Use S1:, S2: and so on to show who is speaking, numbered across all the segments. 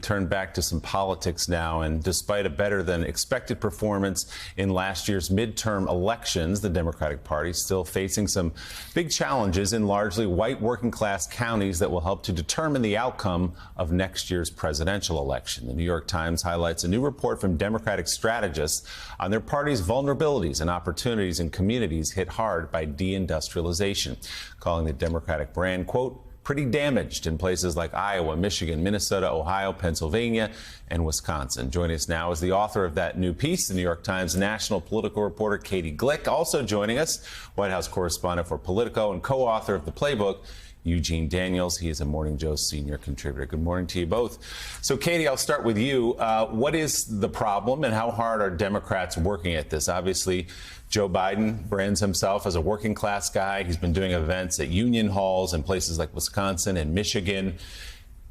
S1: turn back to some politics now, and despite a better than expected performance in last year's midterm elections, the Democratic Party is still facing some big challenges in largely white working class counties that will help to determine the outcome of next year's presidential election. The New York Times highlights a new report from Democratic strategists on their party's vulnerabilities and opportunities in communities hit hard by deindustrialization, calling the Democratic brand, quote, pretty damaged in places like Iowa, Michigan, Minnesota, Ohio, Pennsylvania, and Wisconsin. Joining us now is the author of that new piece, the New York Times national political reporter Katie Glick. Also joining us, White House correspondent for Politico and co-author of the playbook, Eugene Daniels. He is a Morning Joe senior contributor. Good morning to you both. So, Katie, I'll start with you. What is the problem and how hard are Democrats working at this? Obviously, Joe Biden brands himself as a working class guy. He's been doing events at union halls in places like Wisconsin and Michigan.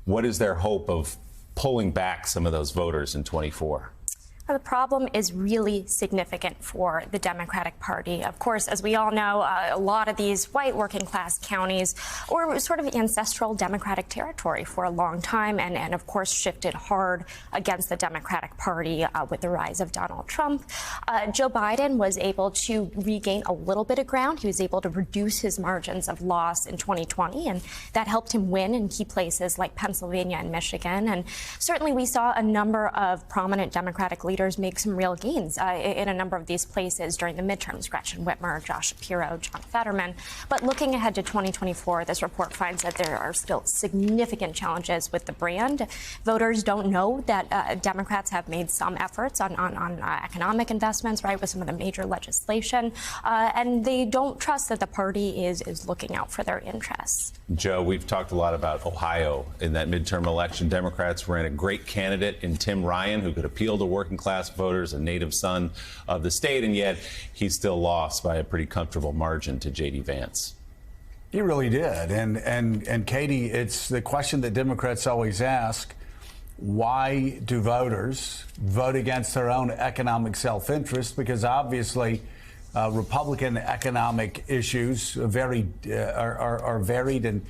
S1: What is their hope of pulling back some of those voters in 24?
S2: The problem is really significant for the Democratic Party. Of course, as we all know, a lot of these white working class counties were sort of ancestral Democratic territory for a long time and of course, shifted hard against the Democratic Party with the rise of Donald Trump. Joe Biden was able to regain a little bit of ground. He was able to reduce his margins of loss in 2020, and that helped him win in key places like Pennsylvania and Michigan. And certainly we saw a number of prominent Democratic leaders make some real gains in a number of these places during the midterms. Gretchen Whitmer, Josh Shapiro, John Fetterman. But looking ahead to 2024, this report finds that there are still significant challenges with the brand. Voters don't know that Democrats have made some efforts on economic investments, right, with some of the major legislation, and they don't trust that the party is looking out for their interests.
S1: Joe, we've talked a lot about Ohio in that midterm election. Democrats ran a great candidate in Tim Ryan, who could appeal to working class voters, a native son of the state, and yet he still lost by a pretty comfortable margin to J.D. Vance.
S3: He really did. And Katie, it's the question that Democrats always ask: why do voters vote against their own economic self-interest? Because obviously Republican economic issues are varied and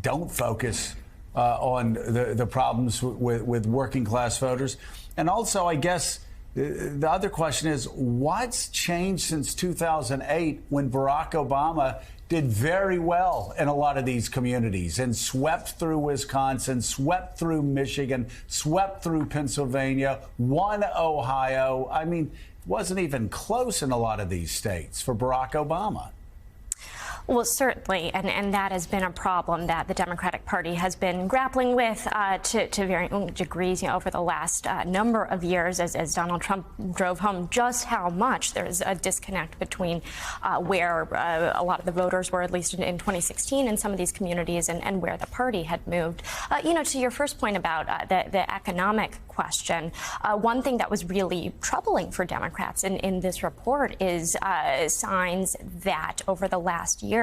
S3: don't focus on the problems with working class voters. And also, I guess the other question is, what's changed since 2008 when Barack Obama did very well in a lot of these communities and swept through Wisconsin, swept through Michigan, swept through Pennsylvania, won Ohio? I mean, it wasn't even close in a lot of these states for Barack Obama.
S2: Well, certainly, and that has been a problem that the Democratic Party has been grappling with to varying degrees, over the last number of years as Donald Trump drove home just how much there's a disconnect between where a lot of the voters were, at least in 2016, in some of these communities, and where the party had moved. To your first point about the economic question, one thing that was really troubling for Democrats in this report is signs that over the last year,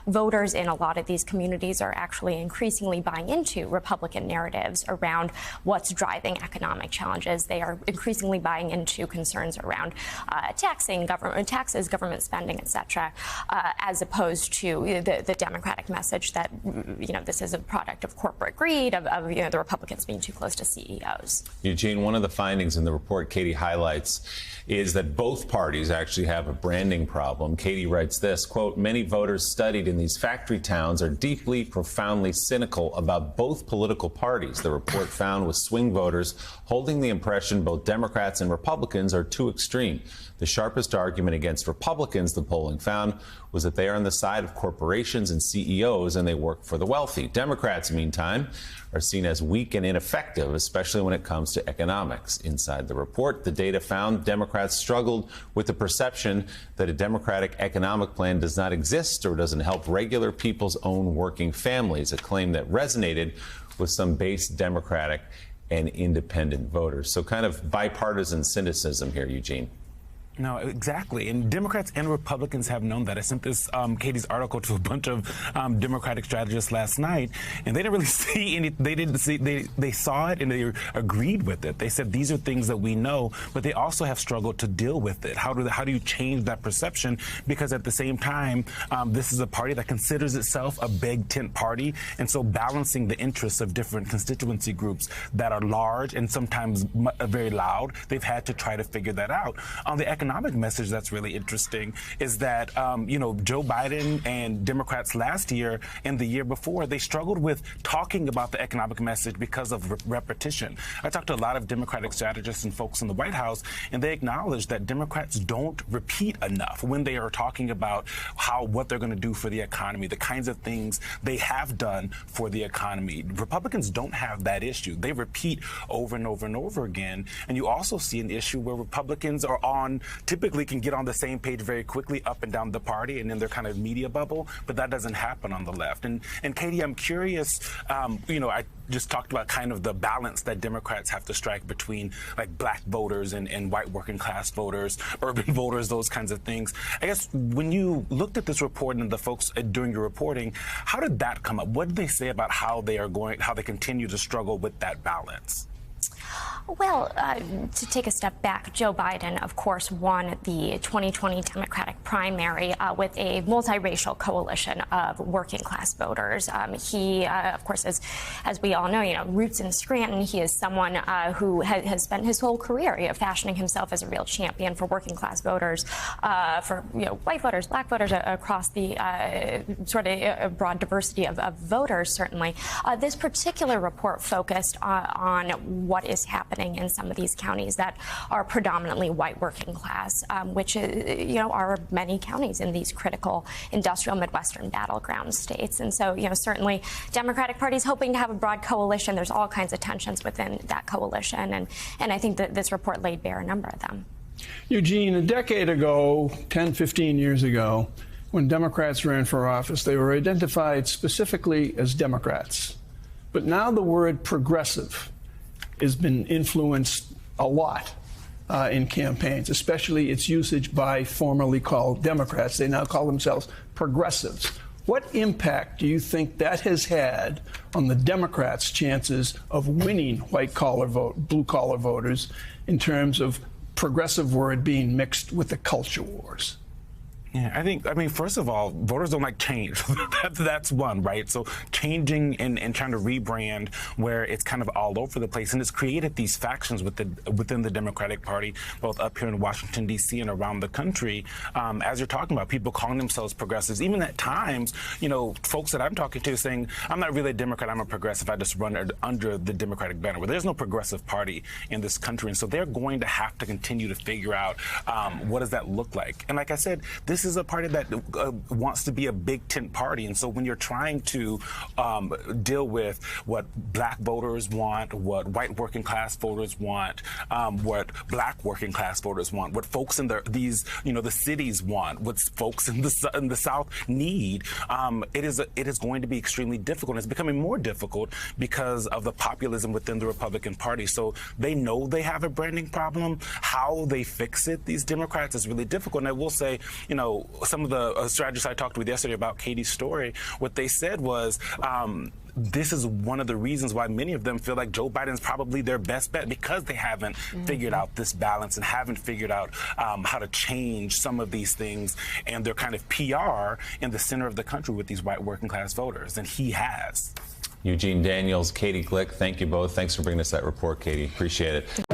S2: voters in a lot of these communities are actually increasingly buying into Republican narratives around what's driving economic challenges. They are increasingly buying into concerns around taxes, government spending, et cetera, as opposed to the Democratic message that, this is a product of corporate greed, of the Republicans being too close to CEOs.
S1: Eugene, one of the findings in the report Katie highlights is that both parties actually have a branding problem. Katie writes this, quote, many voters studied in these factory towns are deeply, profoundly cynical about both political parties. The report found with swing voters holding the impression both Democrats and Republicans are too extreme. The sharpest argument against Republicans, the polling found, was that they are on the side of corporations and CEOs and they work for the wealthy. Democrats, meantime, are seen as weak and ineffective, especially when it comes to economics. Inside the report, the data found Democrats struggled with the perception that a Democratic economic plan does not exist or doesn't help regular people's own working families, a claim that resonated with some base Democratic and independent voters. So kind of bipartisan cynicism here, Eugene.
S4: No, exactly. And Democrats and Republicans have known that. I sent this Katie's article to a bunch of Democratic strategists last night, and they didn't really see any. They didn't see. They saw it and they agreed with it. They said these are things that we know, but they also have struggled to deal with it. How do you change that perception? Because at the same time, this is a party that considers itself a big tent party, and so balancing the interests of different constituency groups that are large and sometimes very loud, they've had to try to figure that out. On the economic message that's really interesting is that, Joe Biden and Democrats last year and the year before, they struggled with talking about the economic message because of repetition. I talked to a lot of Democratic strategists and folks in the White House, and they acknowledge that Democrats don't repeat enough when they are talking about what they're going to do for the economy, the kinds of things they have done for the economy. Republicans don't have that issue. They repeat over and over and over again. And you also see an issue where Republicans typically can get on the same page very quickly up and down the party and in their kind of media bubble, but that doesn't happen on the left. And Katie, I'm curious, I just talked about kind of the balance that Democrats have to strike between like black voters and white working class voters, urban voters, those kinds of things. I guess when you looked at this report and the folks doing your reporting, how did that come up? What did they say about how they continue to struggle with that balance?
S2: Well, to take a step back, Joe Biden, of course, won the 2020 Democratic primary with a multiracial coalition of working class voters. He, of course, as we all know, roots in Scranton. He is someone who has spent his whole career fashioning himself as a real champion for working class voters, for white voters, black voters, across the sort of broad diversity of voters, certainly. This particular report focused on what is happening in some of these counties that are predominantly white working class, which are many counties in these critical industrial Midwestern battleground states. And so, certainly Democratic Party is hoping to have a broad coalition. There's all kinds of tensions within that coalition. And I think that this report laid bare a number of them.
S5: Eugene, a decade ago, 10, 15 years ago, when Democrats ran for office, they were identified specifically as Democrats. But now the word progressive has been influenced a lot in campaigns, especially its usage by formerly called Democrats. They now call themselves progressives. What impact do you think that has had on the Democrats' chances of winning blue-collar voters in terms of progressive word being mixed with the culture wars?
S4: Yeah, I mean, first of all, voters don't like change. That's one, right? So changing and trying to rebrand where it's kind of all over the place. And it's created these factions within the Democratic Party, both up here in Washington, D.C. and around the country. As you're talking about, people calling themselves progressives. Even at times, folks that I'm talking to saying, I'm not really a Democrat, I'm a progressive. I just run under the Democratic banner. Well, there's no progressive party in this country. And so they're going to have to continue to figure out what does that look like. And like I said, this is a party that wants to be a big tent party. And so when you're trying to deal with what black voters want, what white working class voters want, what black working class voters want, what folks in the cities want, what folks in the South need, it is going to be extremely difficult. It's becoming more difficult because of the populism within the Republican Party. So they know they have a branding problem. How they fix it, these Democrats, is really difficult. And I will say, some of the strategists I talked with yesterday about Katie's story, what they said was, this is one of the reasons why many of them feel like Joe Biden's probably their best bet, because they haven't figured out this balance and haven't figured out how to change some of these things and their kind of PR in the center of the country with these white working class voters. And he has.
S1: Eugene Daniels, Katie Glick, thank you both. Thanks for bringing us that report, Katie. Appreciate it.